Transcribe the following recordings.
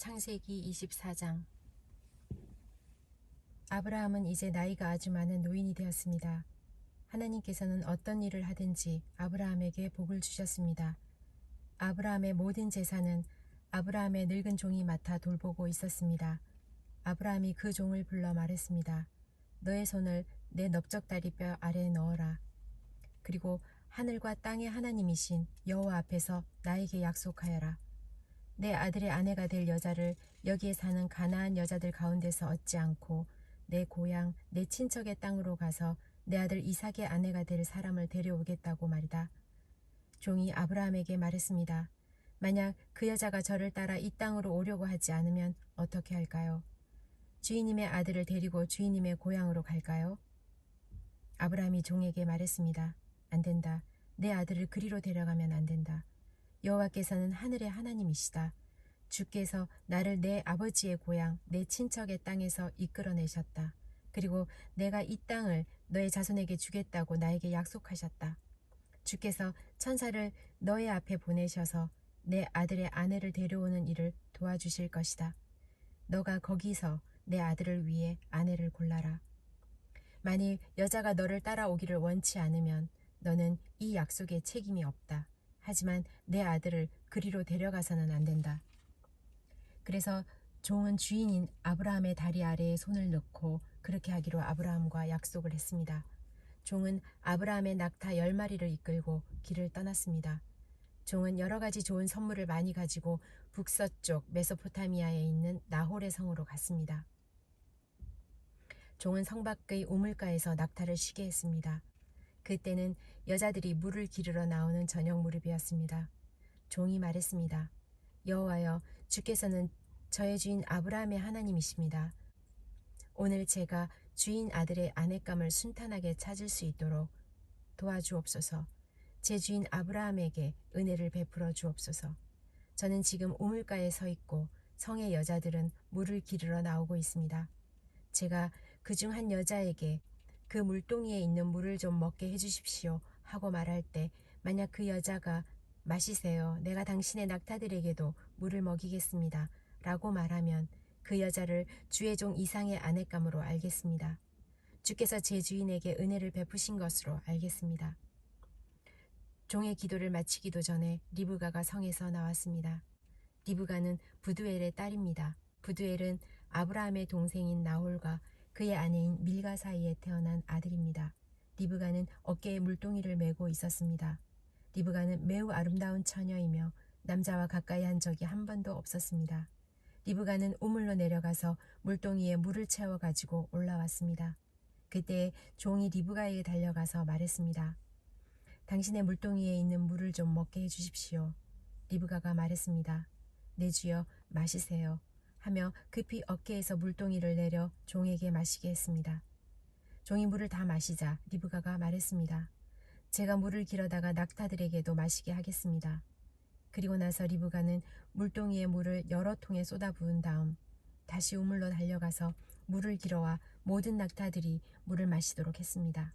창세기 24장. 아브라함은 이제 나이가 아주 많은 노인이 되었습니다. 하나님께서는 어떤 일을 하든지 아브라함에게 복을 주셨습니다. 아브라함의 모든 재산은 아브라함의 늙은 종이 맡아 돌보고 있었습니다. 아브라함이 그 종을 불러 말했습니다. 너의 손을 내 넓적다리뼈 아래에 넣어라. 그리고 하늘과 땅의 하나님이신 여호와 앞에서 나에게 약속하여라. 내 아들의 아내가 될 여자를 여기에 사는 가나안 여자들 가운데서 얻지 않고 내 고향 내 친척의 땅으로 가서 내 아들 이삭의 아내가 될 사람을 데려오겠다고 말이다. 종이 아브라함에게 말했습니다. 만약 그 여자가 저를 따라 이 땅으로 오려고 하지 않으면 어떻게 할까요? 주인님의 아들을 데리고 주인님의 고향으로 갈까요? 아브라함이 종에게 말했습니다. 안 된다. 내 아들을 그리로 데려가면 안 된다. 여호와께서는 하늘의 하나님이시다. 주께서 나를 내 아버지의 고향 내 친척의 땅에서 이끌어내셨다. 그리고 내가 이 땅을 너의 자손에게 주겠다고 나에게 약속하셨다. 주께서 천사를 너의 앞에 보내셔서 내 아들의 아내를 데려오는 일을 도와주실 것이다. 너가 거기서 내 아들을 위해 아내를 골라라. 만일 여자가 너를 따라오기를 원치 않으면 너는 이 약속에 책임이 없다. 하지만 내 아들을 그리로 데려가서는 안 된다. 그래서 종은 주인인 아브라함의 다리 아래에 손을 넣고 그렇게 하기로 아브라함과 약속을 했습니다. 종은 아브라함의 낙타 10마리를 이끌고 길을 떠났습니다. 종은 여러 가지 좋은 선물을 많이 가지고 북서쪽 메소포타미아에 있는 나홀의 성으로 갔습니다. 종은 성 밖의 우물가에서 낙타를 쉬게 했습니다. 그때는 여자들이 물을 기르러 나오는 저녁 무렵이었습니다. 종이 말했습니다. 여호와여, 주께서는 저의 주인 아브라함의 하나님이십니다. 오늘 제가 주인 아들의 아내감을 순탄하게 찾을 수 있도록 도와주옵소서. 제 주인 아브라함에게 은혜를 베풀어 주옵소서. 저는 지금 우물가에 서 있고 성의 여자들은 물을 기르러 나오고 있습니다. 제가 그중 한 여자에게 그 물동이에 있는 물을 좀 먹게 해주십시오 하고 말할 때 만약 그 여자가 마시세요. 내가 당신의 낙타들에게도 물을 먹이겠습니다. 라고 말하면 그 여자를 주의 종 이상의 아내감으로 알겠습니다. 주께서 제 주인에게 은혜를 베푸신 것으로 알겠습니다. 종의 기도를 마치기도 전에 리브가가 성에서 나왔습니다. 리브가는 부두엘의 딸입니다. 부두엘은 아브라함의 동생인 나홀과 그의 아내인 밀가 사이에 태어난 아들입니다. 리브가는 어깨에 물동이를 메고 있었습니다. 리브가는 매우 아름다운 처녀이며 남자와 가까이 한 적이 한 번도 없었습니다. 리브가는 우물로 내려가서 물동이에 물을 채워가지고 올라왔습니다. 그때 종이 리브가에게 달려가서 말했습니다. 당신의 물동이에 있는 물을 좀 먹게 해주십시오. 리브가가 말했습니다. 내 주여, 마시세요. 하며 급히 어깨에서 물동이를 내려 종에게 마시게 했습니다. 종이 물을 다 마시자 리브가가 말했습니다. 제가 물을 길어다가 낙타들에게도 마시게 하겠습니다. 그리고 나서 리브가는 물동이의 물을 여러 통에 쏟아 부은 다음 다시 우물로 달려가서 물을 길어와 모든 낙타들이 물을 마시도록 했습니다.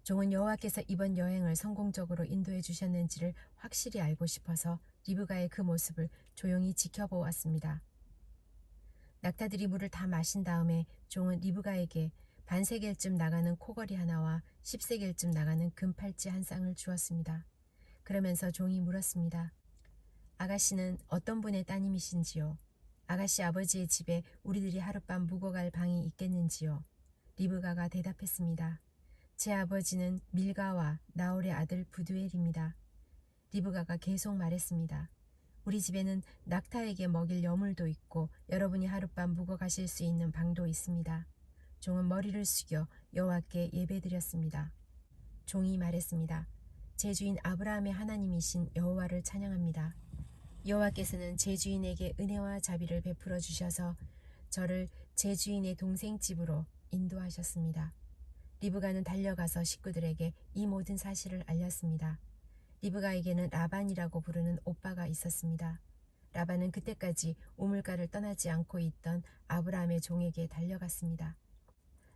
종은 여호와께서 이번 여행을 성공적으로 인도해 주셨는지를 확실히 알고 싶어서 리브가의 그 모습을 조용히 지켜보았습니다. 낙타들이 물을 다 마신 다음에 종은 리브가에게 반세겔쯤 나가는 코걸이 하나와 10세겔쯤 나가는 금팔찌 한 쌍을 주었습니다. 그러면서 종이 물었습니다. 아가씨는 어떤 분의 따님이신지요? 아가씨 아버지의 집에 우리들이 하룻밤 묵어 갈 방이 있겠는지요? 리브가가 대답했습니다. 제 아버지는 밀가와 나홀의 아들 부두엘입니다. 리브가가 계속 말했습니다. 우리 집에는 낙타에게 먹일 여물도 있고 여러분이 하룻밤 묵어 가실 수 있는 방도 있습니다. 종은 머리를 숙여 여호와께 예배드렸습니다. 종이 말했습니다. 제 주인 아브라함의 하나님이신 여호와를 찬양합니다. 여호와께서는 제 주인에게 은혜와 자비를 베풀어 주셔서 저를 제 주인의 동생 집으로 인도하셨습니다. 리브가는 달려가서 식구들에게 이 모든 사실을 알렸습니다. 리브가에게는 라반이라고 부르는 오빠가 있었습니다. 라반은 그때까지 우물가를 떠나지 않고 있던 아브라함의 종에게 달려갔습니다.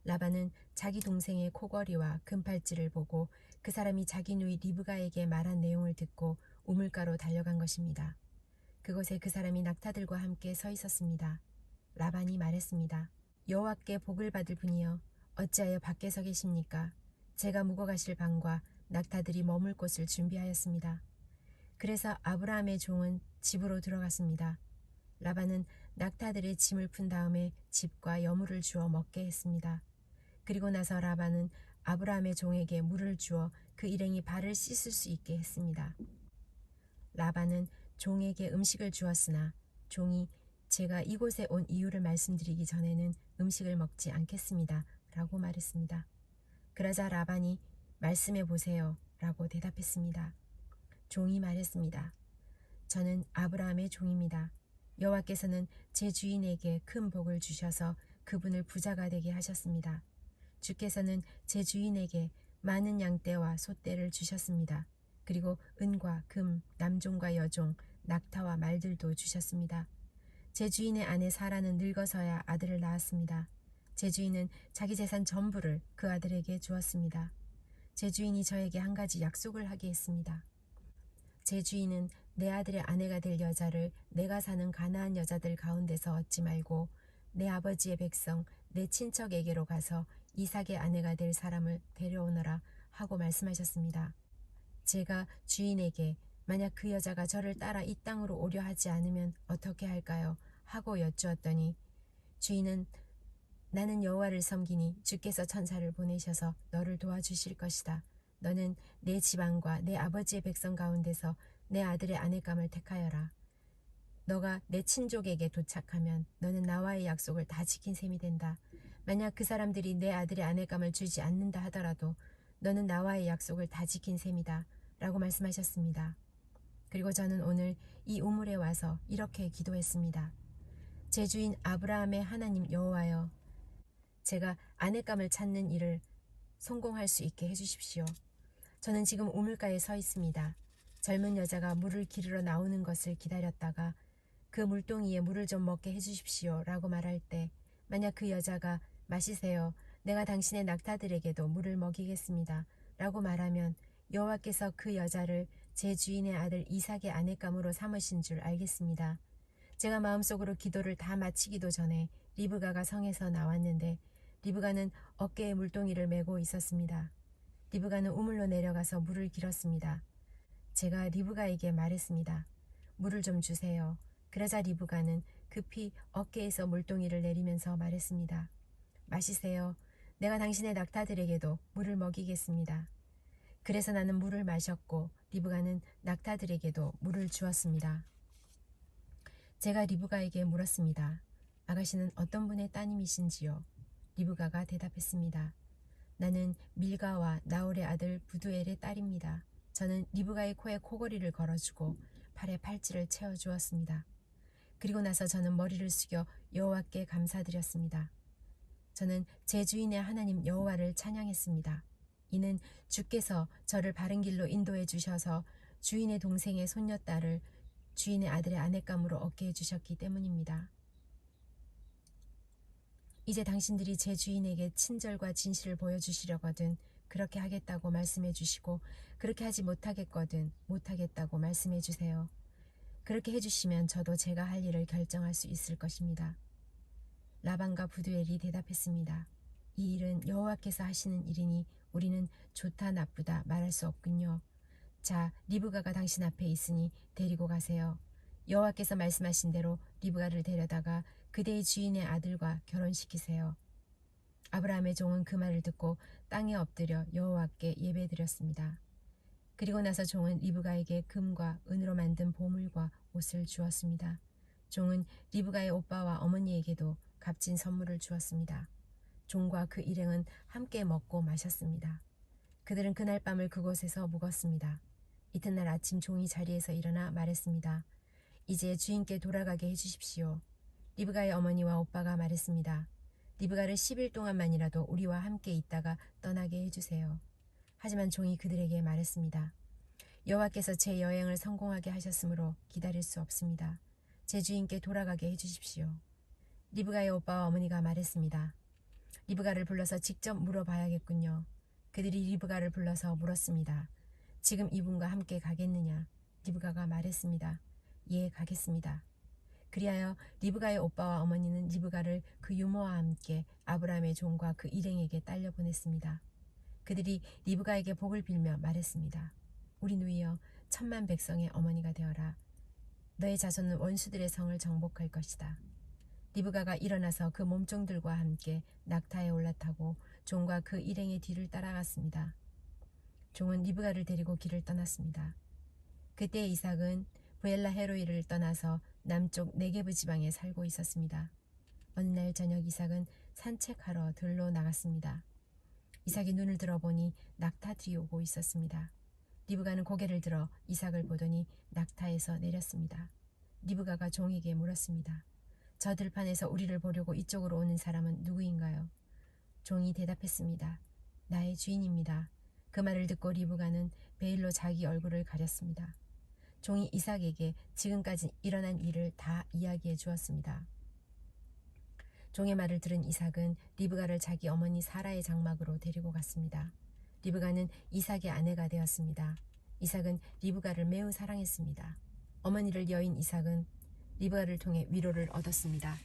라반은 자기 동생의 코걸이와 금팔찌를 보고 그 사람이 자기 누이 리브가에게 말한 내용을 듣고 우물가로 달려간 것입니다. 그곳에 그 사람이 낙타들과 함께 서 있었습니다. 라반이 말했습니다. 여호와께 복을 받을 분이여 어찌하여 밖에 서 계십니까? 제가 묵어 가실 방과 낙타들이 머물 곳을 준비하였습니다. 그래서 아브라함의 종은 집으로 들어갔습니다. 라반은 낙타들의 짐을 푼 다음에 집과 여물을 주어 먹게 했습니다. 그리고 나서 라반은 아브라함의 종에게 물을 주어 그 일행이 발을 씻을 수 있게 했습니다. 라반은 종에게 음식을 주었으나 종이 제가 이곳에 온 이유를 말씀드리기 전에는 음식을 먹지 않겠습니다. 라고 말했습니다. 그러자 라반이 말씀해 보세요. 라고 대답했습니다. 종이 말했습니다. 저는 아브라함의 종입니다. 여호와께서는 제 주인에게 큰 복을 주셔서 그분을 부자가 되게 하셨습니다. 주께서는 제 주인에게 많은 양떼와 소떼를 주셨습니다. 그리고 은과 금, 남종과 여종, 낙타와 말들도 주셨습니다. 제 주인의 아내 사라는 늙어서야 아들을 낳았습니다. 제 주인은 자기 재산 전부를 그 아들에게 주었습니다. 제 주인이 저에게 한 가지 약속을 하게 했습니다. 제 주인은 내 아들의 아내가 될 여자를 내가 사는 가나안 여자들 가운데서 얻지 말고 내 아버지의 백성, 내 친척에게로 가서 이삭의 아내가 될 사람을 데려오너라 하고 말씀하셨습니다. 제가 주인에게 만약 그 여자가 저를 따라 이 땅으로 오려 하지 않으면 어떻게 할까요? 하고 여쭈었더니 주인은 나는 여호와를 섬기니 주께서 천사를 보내셔서 너를 도와주실 것이다. 너는 내 지방과 내 아버지의 백성 가운데서 내 아들의 아내감을 택하여라. 너가 내 친족에게 도착하면 너는 나와의 약속을 다 지킨 셈이 된다. 만약 그 사람들이 내 아들의 아내감을 주지 않는다 하더라도 너는 나와의 약속을 다 지킨 셈이다. 라고 말씀하셨습니다. 그리고 저는 오늘 이 우물에 와서 이렇게 기도했습니다. 제 주인 아브라함의 하나님 여호와여, 제가 아내감을 찾는 일을 성공할 수 있게 해주십시오. 저는 지금 우물가에 서 있습니다. 젊은 여자가 물을 기르러 나오는 것을 기다렸다가 그 물동이에 물을 좀 먹게 해주십시오 라고 말할 때 만약 그 여자가 마시세요. 내가 당신의 낙타들에게도 물을 먹이겠습니다. 라고 말하면 여호와께서 그 여자를 제 주인의 아들 이삭의 아내감으로 삼으신 줄 알겠습니다. 제가 마음속으로 기도를 다 마치기도 전에 리브가가 성에서 나왔는데 리브가는 어깨에 물동이를 메고 있었습니다. 리브가는 우물로 내려가서 물을 길었습니다. 제가 리브가에게 말했습니다. 물을 좀 주세요. 그러자 리브가는 급히 어깨에서 물동이를 내리면서 말했습니다. 마시세요. 내가 당신의 낙타들에게도 물을 먹이겠습니다. 그래서 나는 물을 마셨고 리브가는 낙타들에게도 물을 주었습니다. 제가 리브가에게 물었습니다. 아가씨는 어떤 분의 따님이신지요? 리브가가 대답했습니다. 나는 밀가와 나홀의 아들 부두엘의 딸입니다. 저는 리브가의 코에 코걸이를 걸어주고 팔에 팔찌를 채워주었습니다. 그리고 나서 저는 머리를 숙여 여호와께 감사드렸습니다. 저는 제 주인의 하나님 여호와를 찬양했습니다. 이는 주께서 저를 바른 길로 인도해 주셔서 주인의 동생의 손녀딸을 주인의 아들의 아내감으로 얻게 해주셨기 때문입니다. 이제 당신들이 제 주인에게 친절과 진실을 보여주시려거든 그렇게 하겠다고 말씀해 주시고 그렇게 하지 못하겠거든 못하겠다고 말씀해 주세요. 그렇게 해주시면 저도 제가 할 일을 결정할 수 있을 것입니다. 라반과 부두엘이 대답했습니다. 이 일은 여호와께서 하시는 일이니 우리는 좋다 나쁘다 말할 수 없군요. 자, 리브가가 당신 앞에 있으니 데리고 가세요. 여호와께서 말씀하신 대로 리브가를 데려다가 그대의 주인의 아들과 결혼시키세요. 아브라함의 종은 그 말을 듣고 땅에 엎드려 여호와께 예배드렸습니다. 그리고 나서 종은 리브가에게 금과 은으로 만든 보물과 옷을 주었습니다. 종은 리브가의 오빠와 어머니에게도 값진 선물을 주었습니다. 종과 그 일행은 함께 먹고 마셨습니다. 그들은 그날 밤을 그곳에서 묵었습니다. 이튿날 아침 종이 자리에서 일어나 말했습니다. 이제 주인께 돌아가게 해주십시오. 리브가의 어머니와 오빠가 말했습니다. 리브가를 10일 동안만이라도 우리와 함께 있다가 떠나게 해주세요. 하지만 종이 그들에게 말했습니다. 여호와께서 제 여행을 성공하게 하셨으므로 기다릴 수 없습니다. 제 주인께 돌아가게 해주십시오. 리브가의 오빠와 어머니가 말했습니다. 리브가를 불러서 직접 물어봐야겠군요. 그들이 리브가를 불러서 물었습니다. 지금 이분과 함께 가겠느냐? 리브가가 말했습니다. 예, 가겠습니다. 그리하여 리브가의 오빠와 어머니는 리브가를 그 유모와 함께 아브라함의 종과 그 일행에게 딸려 보냈습니다. 그들이 리브가에게 복을 빌며 말했습니다. 우리 누이여, 천만 백성의 어머니가 되어라. 너의 자손은 원수들의 성을 정복할 것이다. 리브가가 일어나서 그 몸종들과 함께 낙타에 올라타고 종과 그 일행의 뒤를 따라갔습니다. 종은 리브가를 데리고 길을 떠났습니다. 그때 이삭은 브엘라 헤로이를 떠나서 남쪽 네게브 지방에 살고 있었습니다. 어느 날 저녁 이삭은 산책하러 들로 나갔습니다. 이삭이 눈을 들어보니 낙타들이 오고 있었습니다. 리브가는 고개를 들어 이삭을 보더니 낙타에서 내렸습니다. 리브가가 종에게 물었습니다. 저 들판에서 우리를 보려고 이쪽으로 오는 사람은 누구인가요? 종이 대답했습니다. 나의 주인입니다. 그 말을 듣고 리브가는 베일로 자기 얼굴을 가렸습니다. 종이 이삭에게 지금까지 일어난 일을 다 이야기해 주었습니다. 종의 말을 들은 이삭은 리브가를 자기 어머니 사라의 장막으로 데리고 갔습니다. 리브가는 이삭의 아내가 되었습니다. 이삭은 리브가를 매우 사랑했습니다. 어머니를 여인 이삭은 리브가를 통해 위로를 얻었습니다.